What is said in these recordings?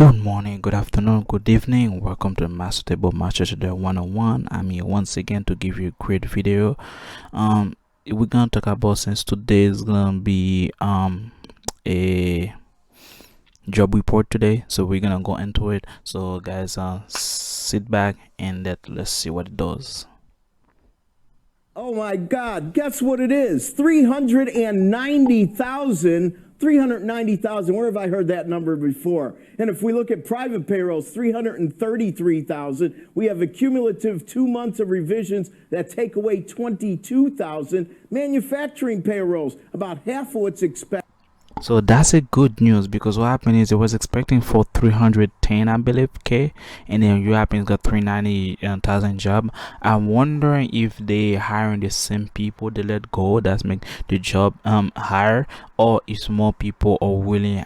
Good morning, good afternoon, good evening. Welcome to Master Table Master Today 101. I'm here once again to give you a great video. We're gonna talk about, since today is gonna be a job report today, so we're gonna go into it. So guys, sit back and let's see what it does. Oh my God, guess what it is? 390,000. 390,000. Where have I heard that number before? And if we look at private payrolls, 333,000. We have a cumulative 2 months of revisions that take away 22,000. Manufacturing payrolls, about half of what's expected. So that's a good news, because what happened is it was expecting for 310, I believe, K, and then you happen got 390,000 job. I'm wondering if they hiring the same people they let go that's make the job higher, or if more people are willing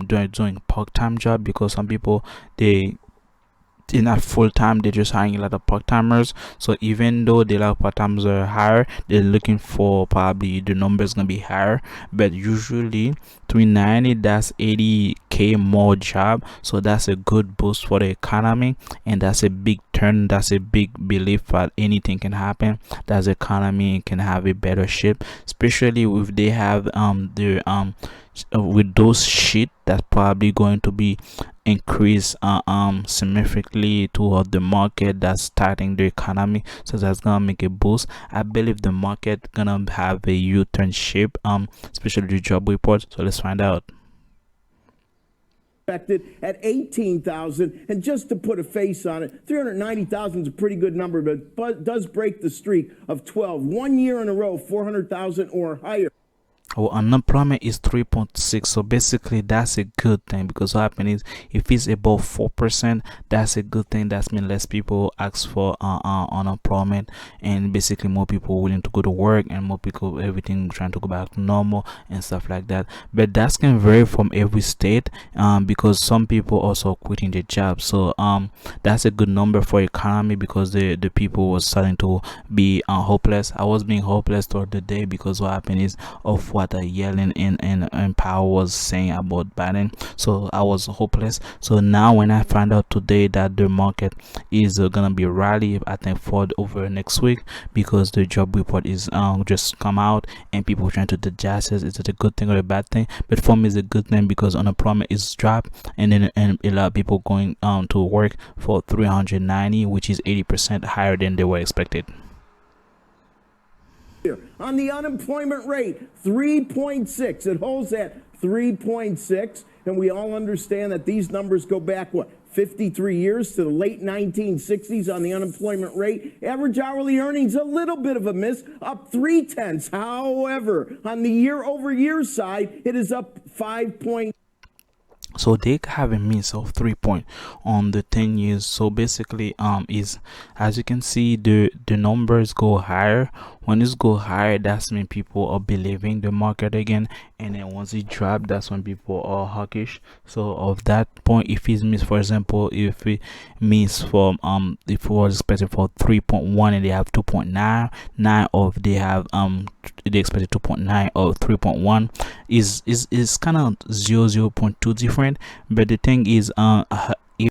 doing part-time job, because some people they're not full-time, they're just hiring a lot of part-timers. So even though the lot of part-timers are higher, they're looking for probably the numbers gonna be higher. But usually 390, that's 80k more job, so that's a good boost for the economy, and that's a big turn. That's a big belief that anything can happen, that the economy can have a better shape, especially if they have with those shit that's probably going to be increase significantly toward the market that's starting the economy. So that's gonna make a boost. I believe the market gonna have a U-turn shape, especially the job report. So let's find out. Expected at 18,000, and just to put a face on it, 390,000 is a pretty good number, but does break the streak of 12 1 year in a row, 400,000 or higher. Our unemployment is 3.6, so basically that's a good thing, because what happens is if it's above 4%, that's a good thing. That means less people ask for unemployment, and basically more people willing to go to work, and more people everything trying to go back to normal and stuff like that. But that can vary from every state, because some people also quitting their job. So that's a good number for economy, because the people was starting to be hopeless. I was being hopeless throughout the day, because what happened is of what Yellen and Power was saying about Biden. So I was hopeless. So now when I find out today that the market is gonna be rally, I think for over next week, because the job report is just come out and people trying to digest it. Is it a good thing or a bad thing? But for me, it's a good thing, because unemployment is dropped, and then a lot of people going to work for 390, which is 80% higher than they were expected. On the unemployment rate, 3.6. It holds at 3.6, and we all understand that these numbers go back, 53 years, to the late 1960s on the unemployment rate. Average hourly earnings, a little bit of a miss, up 0.3. However, on the year-over-year side, it is up 5 points. So they have a miss of 3 point on the 10 years. So basically is, as you can see, the numbers go higher. When it go higher, that's when people are believing the market again, and then once it drop, that's when people are hawkish. So of that point, if it's missed, for example, if it means from if it was expected for 3.1 and they have 2.9, or if they have they expected 2.9 or 3.1, is kind of 0.2 different. But the thing is, if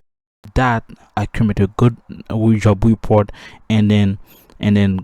that accumulate a good job report, and then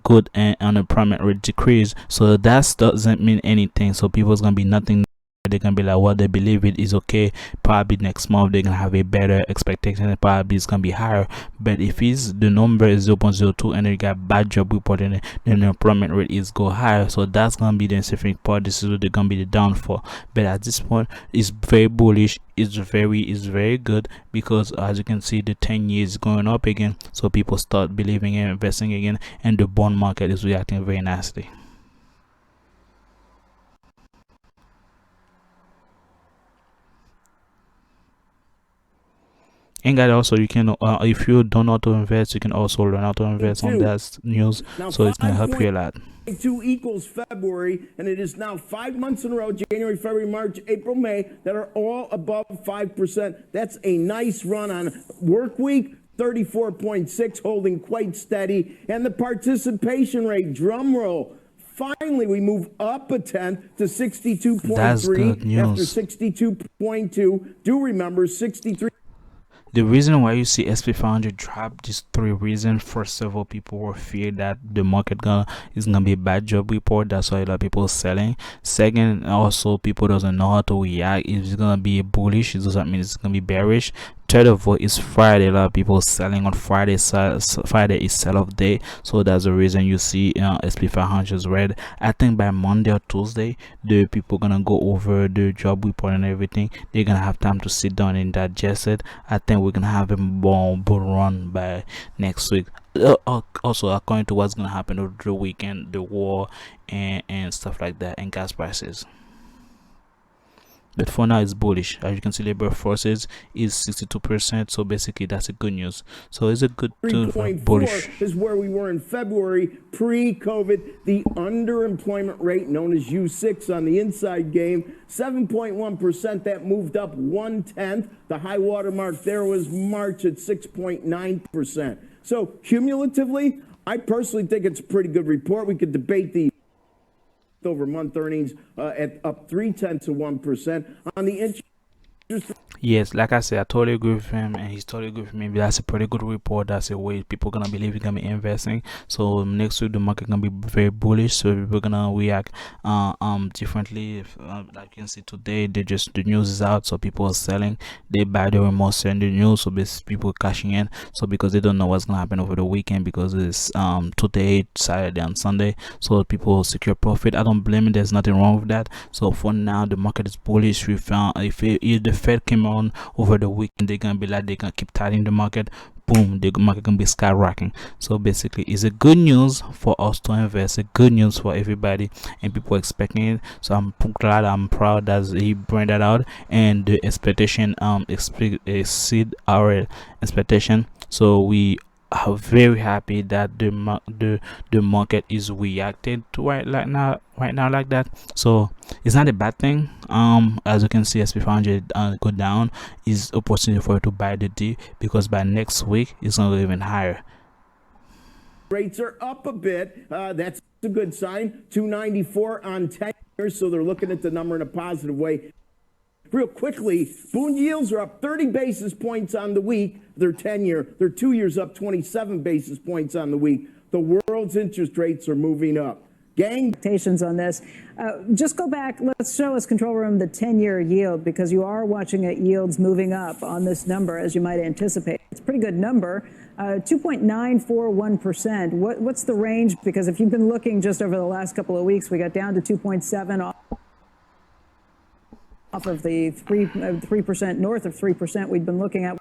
good unemployment rate decrease, so that doesn't mean anything. So people's gonna be nothing. They're gonna be like, what they believe it is okay. Probably next month they're gonna have a better expectation, probably it's gonna be higher. But if it's the number is 0.02 and they got bad job report, and then the employment rate is go higher, so that's gonna be the specific part. This is what they're gonna be the downfall. But at this point, it's very bullish. It's very good, because as you can see, the 10 years going up again, so people start believing and investing again, and the bond market is reacting very nicely. And guys, also you can if you don't know how to invest, you can also learn how to invest on that news. Now, so it's gonna help you a lot. 2 equals February, and it is now 5 months in a row, January, February, March, April, May, that are all above 5%. That's a nice run on work week. 34.6, holding quite steady. And the participation rate, drum roll, finally we move up a tenth to 62.3 That's good news. after 62.2. Do remember 63. The reason why you see SP 500 drop, just three reasons. First of all, people were feared that the market is gonna be a bad job report. That's why a lot of people are selling. Second, also people doesn't know how to react. If it's gonna be bullish, it doesn't mean it's gonna be bearish. Third of all is Friday. A lot of people selling on Friday. Friday is sell-off day, so that's the reason you see SP 500 is red. I think by Monday or Tuesday, the people gonna go over the job report and everything. They're gonna have time to sit down and digest it. I think we're gonna have a bull run by next week. Also, according to what's gonna happen over the weekend, the war and stuff like that, and gas prices. But for now it's bullish. As you can see, labor forces is 62%, so basically that's a good news. So it's a good 3.4 is where we were in February pre-COVID. The underemployment rate, known as U6 on the inside game, 7.1%. That moved up 1/10. The high water mark there was March at 6.9%. So cumulatively, I personally think it's a pretty good report. We could debate the over month earnings at up 0.3% on the interest. Yes, like I said, I totally agree with him, and he's totally agree with me. But that's a pretty good report. That's a way people gonna believe you're gonna be investing. So next week the market gonna be very bullish. So people gonna react differently. Like you can see today, the news is out, so people are selling. They buy the remote selling the news, so basically people cashing in. So because they don't know what's gonna happen over the weekend, because it's today, Saturday, and Sunday, so people secure profit. I don't blame it. There's nothing wrong with that. So for now, the market is bullish. We found if the Fed came on over the weekend, they're gonna be like, they're gonna keep tightening the market. Boom, the market gonna be skyrocketing. So basically it's a good news for us to invest, a good news for everybody, and people expecting it. So I'm glad, I'm proud that he bring that out, and the expectation exceed our expectation. So we are very happy that the market is reacted to right now like that. So it's not a bad thing. As you can see, SP 500 go down is opportunity for you to buy the dip, because by next week it's gonna go even higher. Rates are up a bit. That's a good sign. 294 on 10 years, so they're looking at the number in a positive way. Real quickly, bond yields are up 30 basis points on the week. Their 10-year, their 2 years up 27 basis points on the week. The world's interest rates are moving up. Gang expectations on this. Just go back. Let's show us, control room, the 10-year yield, because you are watching it, yields moving up on this number, as you might anticipate. It's a pretty good number. 2.941%. What's the range? Because if you've been looking just over the last couple of weeks, we got down to 2.7 off of the 3%, north of 3% we've been looking at.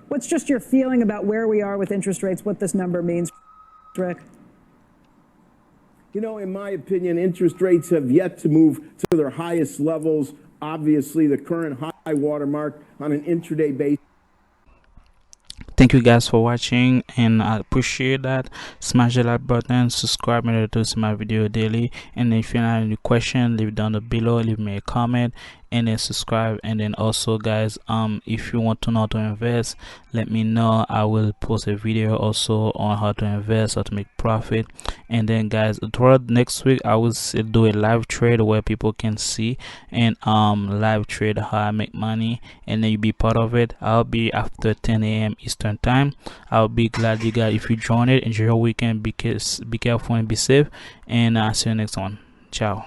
What's just your feeling about where we are with interest rates, what this number means, Rick? You know, in my opinion, interest rates have yet to move to their highest levels. Obviously, the current high water mark on an intraday basis. Thank you guys for watching, and I appreciate that. Smash the like button, subscribe to see my video daily, and if you have any question, leave it down below, leave me a comment, and then subscribe. And then also guys, if you want to know how to invest, let me know. I will post a video also on how to invest, how to make profit. And then guys, throughout next week I will do a live trade where people can see and live trade how I make money, and then you be part of it. I'll be after 10 a.m. Eastern time. I'll be glad you guys if you join it. Enjoy your weekend. Be careful and be safe, and I'll see you next one. Ciao.